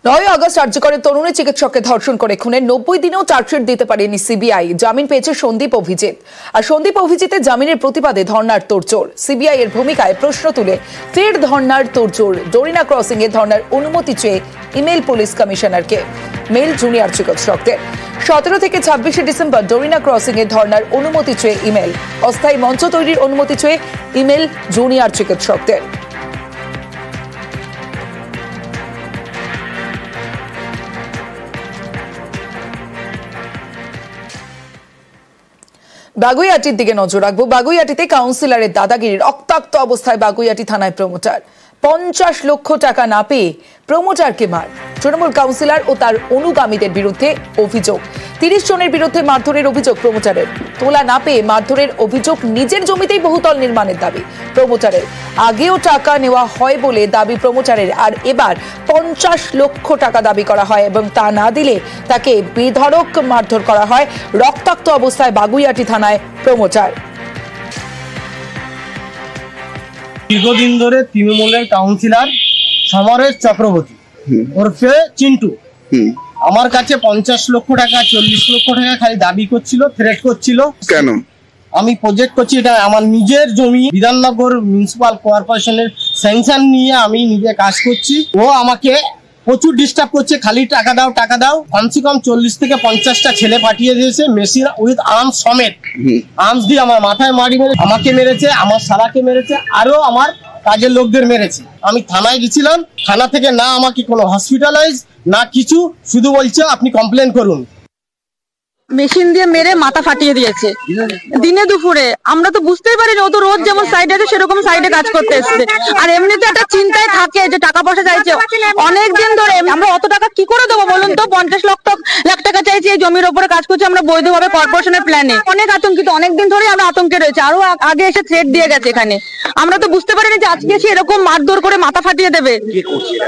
9 August আরজিকরের তরুণী চিকিৎসককে ধর্ষণ করে খুনের 90 দিনেও চার্জশিট দিতে পারেনি সিবিআই। জামিন পেয়েছে সন্দীপ অভিজিৎ। আর সন্দীপ অভিজিতের জামিনের প্রতিবাদে ধর্নার তোড়জোড়। সিবিআই এর ভূমিকায় প্রশ্ন তুলে ফের ধর্নার তোড়জোড়। ডোরিনা ক্রসিং এ ধর্নার অনুমতি চেয়ে ইমেল পুলিশ কমিশনারকে। মেল জুনিয়র চিকিৎসকদের। 17 থেকে 26 ডিসেম্বর ডোরিনা ক্রসিং এ ধর্নার অনুমতি চেয়ে ইমেল। অস্থায়ী মঞ্চ তৈরির অনুমতি চেয়ে ইমেল জুনিয়র চিকিৎসকদের। বাগুইআটির দিকে নজর রাখবো। বাগুইআটিতে কাউন্সিলরের দাদাগিরি। রক্তাক্ত অবস্থায় বাগুইআটি থানায় প্রমোটার। 50 লক্ষ টাকা না পেয়ে প্রমোটারকে মার। তৃণমূল কাউন্সিলর ও তার অনুগামীদের বিরুদ্ধে অভিযোগ। 30 জনের বিরুদ্ধে মারধরের অভিযোগ প্রমোটারের। তোলা না পেয়ে মারধরের অভিযোগ। নিজের জমিতেই বহুতল নির্মাণের দাবি প্রমোটারের। আগেও টাকা নেওয়া হয় বলে দাবি প্রমোটারের। আর এবার 50 লক্ষ টাকা দাবি করা হয় এবং তা না দিলে তাকে বেধড়ক মারধর করা হয়। রক্তাক্ত অবস্থায় বাগুইআটি থানায় প্রমোটার। দীর্ঘদিন ধরে তৃণমূলের কাউন্সিলর সমরেশ চক্রবর্তী ওরফে চিন্টু আমার কাছে 50 লক্ষ টাকা 40 লক্ষ টাকা খালি দাবি করছিল, থ্রেট করছিল। কেন? আমি প্রজেক্ট করছি, এটা আমার নিজের জমি, বিধাননগর মিউনিসিপাল কর্পোরেশনের স্যাংশন নিয়ে আমি নিজে কাজ করছি। ও আমাকে প্রচুর ডিস্টার্ব করছে, খালি টাকা দাও টাকা দাও। কমসে কম 40 থেকে 50টা ছেলে পাঠিয়ে দিয়েছে, মেশিন উইথ আর্মস সমেত। আর্মস দিয়ে আমার মাথায় মারি মেরে আমাকে মেরেছে, আমার শালাকে মেরেছে, আরো আমার কাজের লোকদের মেরেছে। আমি থানায় গেছিলাম, থানা থেকে না আমাকে কোনো হসপিটালাইজ না কিছু, শুধু বলছে আপনি কমপ্লেন করুন। মেশিন দিয়ে মেরে মাথা ফাটিয়ে দিয়েছে দিনে দুপুরে। আমরা তো বুঝতেই পারিনি, ও তো রোজ যেমন সাইডে আছে সেরকম সাইডে কাজ করতে এসছে। আর এমনিতে একটা চিন্তায় থাকে যে টাকা পয়সা চাইছে অনেকদিন ধরে। আমরা অত টাকা কি করে দেবো বলুন তো? 50 লাখ টাকা চাইছি, এই জমির ওপরে কাজ করছি আমরা বৈধভাবে কর্পোরেশনের প্ল্যানে। অনেক আতঙ্কিত, অনেকদিন ধরে আমরা আতঙ্কে রয়েছে। আরো আগে এসে থ্রেট দিয়ে গেছে এখানে। আমরা তো বুঝতে পারিনি যে আজকে এসে এরকম মারধর করে মাথা ফাটিয়ে দেবে।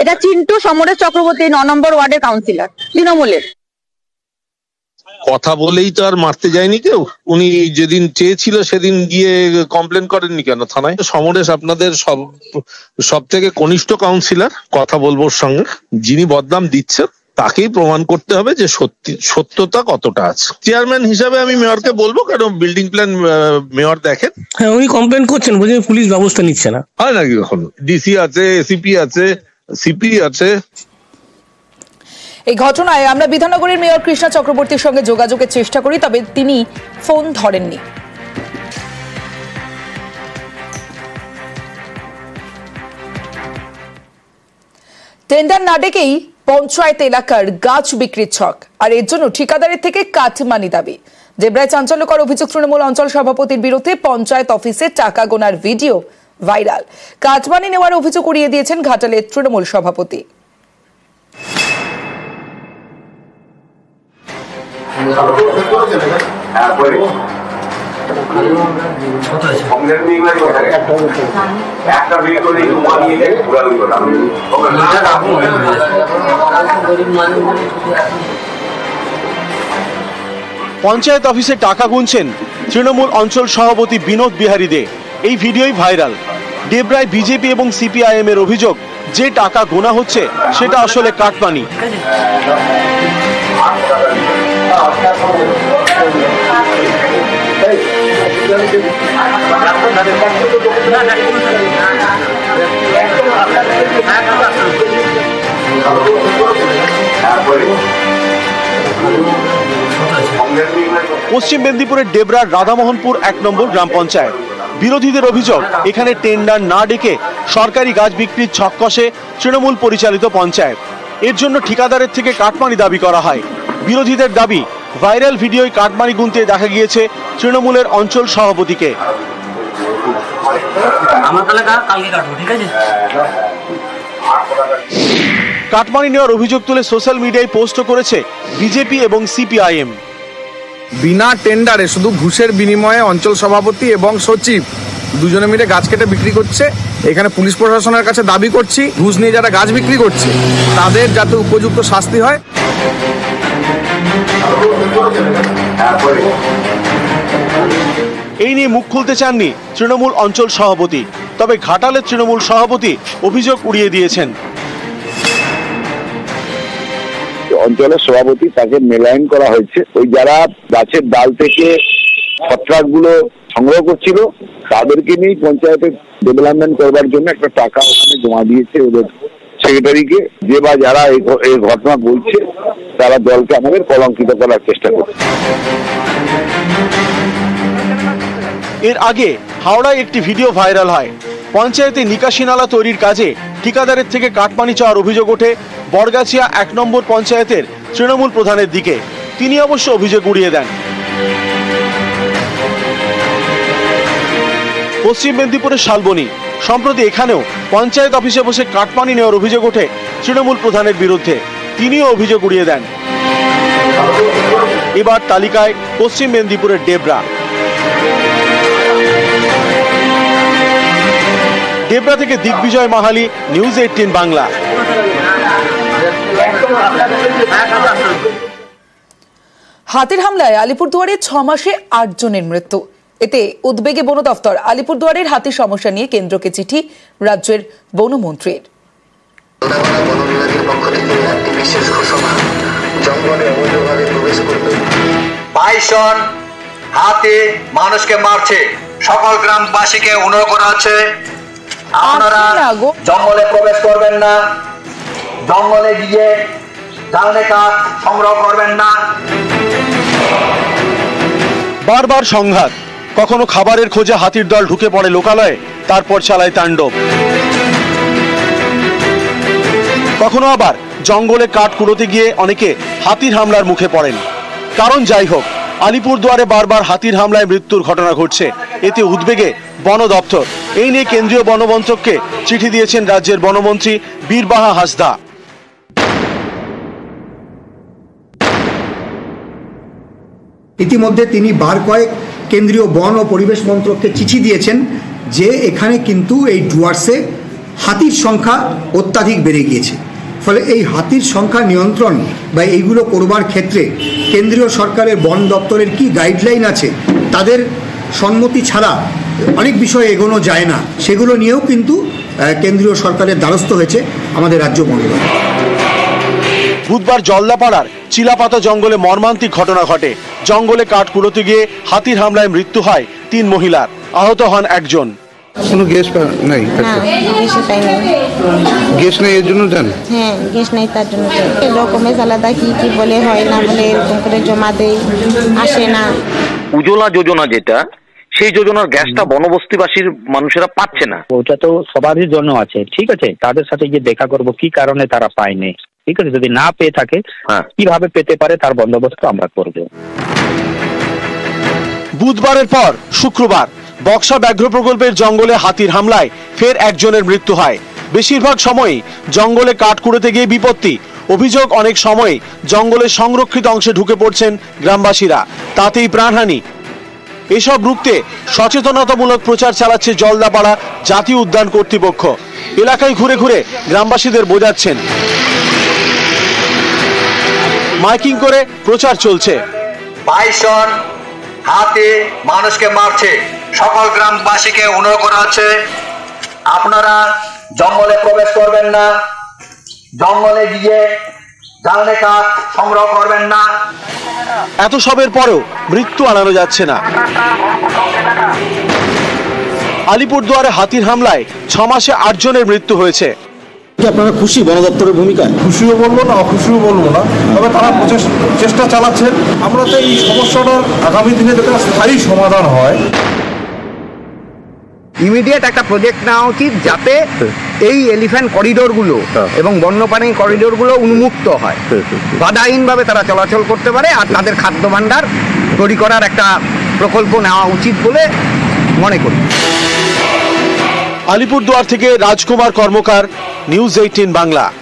এটা চিন্টু সমরেশ চক্রবর্তী, 9 নম্বর ওয়ার্ডের কাউন্সিলর তৃণমূলের। কথা বলেই তো আর মারতে যায়নি কেউ। উনি যেদিন চেয়েছিল সেদিন গিয়ে কমপ্লেন করেননি কেন থানায়? সমরেশ আপনাদের সব থেকে কনিষ্ঠ কাউন্সিলর। কথা বলবো ওর সঙ্গে। যিনি বদনাম দিচ্ছেন তাকেই প্রমাণ করতে হবে যে সত্যতা কতটা আছে। চেয়ারম্যান হিসাবে আমি মেয়রকে বলবো, কারণ বিল্ডিং প্ল্যান মেয়র দেখেন। হ্যাঁ, উনি কমপ্লেন করছেন, বলছেন পুলিশ ব্যবস্থা নিচ্ছে না। হয় নাকি? কখনো ডিসি আছে, এসিপি আছে, সিপি আছে। এই ঘটনায় আমরা বিধাননগরের মেয়র কৃষ্ণা চক্রবর্তীর সঙ্গে যোগাযোগের চেষ্টা করি, তবে তিনি ফোন ধরেননি। টেন্ডার না ডেকেই পঞ্চায়েত এলাকার গাছ বিক্রির ছক। আর এর জন্য ঠিকাদারের থেকে কাটমানি দাবি। দেবরায় চাঞ্চল্যকর অভিযোগ। তৃণমূল অঞ্চল সভাপতির বিরুদ্ধে পঞ্চায়েত অফিসে টাকা গোনার ভিডিও ভাইরাল। কাটমানি নেওয়ার অভিযোগ উড়িয়ে দিয়েছেন ঘাটালের তৃণমূল সভাপতি। পঞ্চায়েত অফিসে টাকা গুনছেন তৃণমূল অঞ্চল সভাপতি বিনোদ বিহারী দে। এই ভিডিওই ভাইরাল। দেবরায় বিজেপি এবং সিপিআইএম এর অভিযোগ, যে টাকা গোনা হচ্ছে সেটা আসলে কাটমানি। পশ্চিম মেদিনীপুরের ডেবরার রাধামোহনপুর 1 নম্বর গ্রাম পঞ্চায়েত। বিরোধীদের অভিযোগ, এখানে টেন্ডার না ডেকে সরকারি গাছ বিক্রির ছক কষে তৃণমূল পরিচালিত পঞ্চায়েত। এর জন্য ঠিকাদারের থেকে কাটমানি দাবি করা হয়। বিরোধীদের দাবি, ভাইরাল ভিডিওয় কাটমানি গুনতে দেখা গিয়েছে তৃণমূলের অঞ্চল সভাপতিকে। কাটমানি নেওয়ার অভিযোগ তুলে সোশ্যাল মিডিয়ায় পোস্ট করেছে বিজেপি এবং সিপিআইএম। বিনা টেন্ডারে শুধু ঘুষের বিনিময়ে অঞ্চল সভাপতি এবং সচিব দুজনে মিলে গাছ কেটে বিক্রি করছে। এখানে পুলিশ প্রশাসনের কাছে দাবি করছি, ঘুষ নিয়ে যারা গাছ বিক্রি করছে তাদের যাতে উপযুক্ত শাস্তি হয়। এই নিয়ে মুখ খুলতে চাননি তৃণমূল অঞ্চল সভাপতি। তবে ঘাটালের তৃণমূল সভাপতি অভিযোগ উড়িয়ে দিয়েছেন। অঞ্চলের সভাপতি, তাকে মেলাইন করা হয়েছে। ওই যারা গাছের ডাল থেকে ছত্রাক গুলো সংগ্রহ করছিল তাদেরকে নিয়ে পঞ্চায়েতে ডেভেলপমেন্ট করবার জন্য একটা টাকা ওখানে জমা দিয়েছে ওদের সেক্রেটারিকে। যে বা যারা এই ঘটনা বলছে তারা দলকে আমাদের কলঙ্কিত করার চেষ্টা করছে। এর আগে হাওড়ায় একটি ভিডিও ভাইরাল হয়। পঞ্চায়েতে নিকাশি নালা তৈরির কাজে ঠিকাদারের থেকে কাটমানি চাওয়ার অভিযোগ ওঠে বরগাছিয়া 1 নম্বর পঞ্চায়েতের তৃণমূল প্রধানের দিকে। তিনি অবশ্য অভিযোগ উড়িয়ে দেন। পশ্চিম মেদিনীপুরের শালবনী, সম্প্রতি এখানেও পঞ্চায়েত অফিসে বসে কাটমানি নেওয়ার অভিযোগ ওঠে তৃণমূল প্রধানের বিরুদ্ধে। তিনিও অভিযোগ উড়িয়ে দেন। এবার তালিকায় পশ্চিম মেদিনীপুরের ডেবরা। ডেবরা থেকে দিগ্বিজয় মাহালি, নিউজ 18 বাংলা। হাতির হামলায় আলিপুরদুয়ারে 6 মাসে 8 জনের মৃত্যু। এতে উদ্বেগে বন দফতর। আলিপুরদুয়ারের হাতির সমস্যা নিয়ে কেন্দ্রকে চিঠি রাজ্যের বনমন্ত্রীর। বাইসন হাতি মানুষকে মারছে, সকল গ্রামবাসীকে অনুরোধ করা হচ্ছে আপনারা জঙ্গলে প্রবেশ করবেন না, জঙ্গলে গিয়ে জ্বালানি কাঠ সংগ্রহ করবেন না। বারবার সংঘাত, কখনো খাবারের খোঁজে হাতির দল ঢুকে পড়ে লোকালয়ে, তারপর চালায় তাণ্ডব। কখনো আবার জঙ্গলে কাঠ কুড়োতে গিয়ে অনেকে হাতির হামলার মুখে পড়েন। কারণ যাই হোক, আলিপুরদুয়ারে বারবার হাতির হামলায় মৃত্যুর ঘটনা ঘটছে। এতে উদ্বেগে বন দপ্তর। এই নিয়ে কেন্দ্রীয় বন মন্ত্রককে চিঠি দিয়েছেন রাজ্যের বনমন্ত্রী বীরবাহা হাসদা। ইতিমধ্যে তিনি বার কয়েক কেন্দ্রীয় বন ও পরিবেশ মন্ত্রককে চিঠি দিয়েছেন যে এখানে কিন্তু এই ডুয়ার্সে হাতির সংখ্যা অত্যাধিক বেড়ে গিয়েছে। ফলে এই হাতির সংখ্যা নিয়ন্ত্রণ বা এইগুলো করবার ক্ষেত্রে কেন্দ্রীয় সরকারের বন দপ্তরের কি গাইডলাইন আছে, তাদের সম্মতি ছাড়া অনেক বিষয়ে এগোনো যায় না। সেগুলো নিয়েও কিন্তু কেন্দ্রীয় সরকারের দ্বারস্থ হয়েছে আমাদের রাজ্য বন দপ্তর। বুধবার জলদাপাড়ার চিলাপাতা জঙ্গলে মর্মান্তিক ঘটনা ঘটে। জঙ্গলে কাঠ কুড়োতে গিয়ে হাতির হামলায় মৃত্যু হয় 3 মহিলার, আহত হন 1 জন। কোনো গ্যাস নাই? গ্যাস নেই এর জন্য যান? হ্যাঁ, গ্যাস নেই তার জন্য ডকুমেন্টস আলাদা কি কি বলে হয় না বলে এরকম করে জমা দেয়, আসে না। উজ্জ্বলা যোজনা যেটা, সেই যোজনার গ্যাসটা বনবস্তিবাসীর মানুষেরা পাচ্ছে না। ওটা তো সবারই জন্য আছে, ঠিক আছে, তাদের সাথে গিয়ে দেখা করব কি কারণে তারা পায়নি, ঠিক আছে, যদি না পেয়ে থাকে কিভাবে পেতে পারে তার বন্দোবস্ত আমরা করব। বুধবারের পর শুক্রবার বক্সা ব্যাঘ্র প্রকল্পের জঙ্গলে হাতির হামলায় ফের 1 জনের মৃত্যু হয়। বেশিরভাগ সময়ই জঙ্গলে কাঠ কুড়োতে গিয়ে বিপত্তি। অভিযোগ, অনেক সময় জঙ্গলের সংরক্ষিত অংশে ঢুকে পড়ছেন গ্রামবাসীরা, তাতেই প্রাণহানি। এসব রুখতে সচেতনতামূলক প্রচার চালাচ্ছে জলদাপাড়া জাতীয় উদ্যান কর্তৃপক্ষ। এলাকায় ঘুরে ঘুরে গ্রামবাসীদের বোঝাচ্ছেন, মাইকিং করে প্রচার চলছে। বাইসন হাতি মানুষকে মারছে, সকল গ্রামবাসীকে অনুরোধ করা হচ্ছে আপনারা জঙ্গলে প্রবেশ করবেন না, জঙ্গলে গিয়ে জ্বালানি কাঠ সংগ্রহ করবেন না। এত সবের পরেও মৃত্যু এড়ানো যাচ্ছে না। আলিপুরদুয়ারে হাতির হামলায় 6 মাসে 8 জনের মৃত্যু হয়েছে। আপনারা খুশি বন দপ্তরের ভূমিকায়? খুশিও বলবো না, অখুশিও বলবো না, তবে তারা চেষ্টা চালাচ্ছেন। আমরা তো এই সমস্যাটার আগামী দিনে যাতে স্থায়ী সমাধান হয়। ইমিডিয়েট একটা প্রজেক্ট নেওয়া উচিত যাতে এই এলিফ্যান্ট করিডোরগুলো এবং বন্যপ্রাণী করিডোরগুলো উন্মুক্ত হয়, বাধাহীনভাবে তারা চলাচল করতে পারে, আর তাদের খাদ্য ভাণ্ডার তৈরি করার একটা প্রকল্প নেওয়া উচিত বলে মনে করি। আলিপুরদুয়ার থেকে রাজকুমার কর্মকার, নিউজ 18 বাংলা।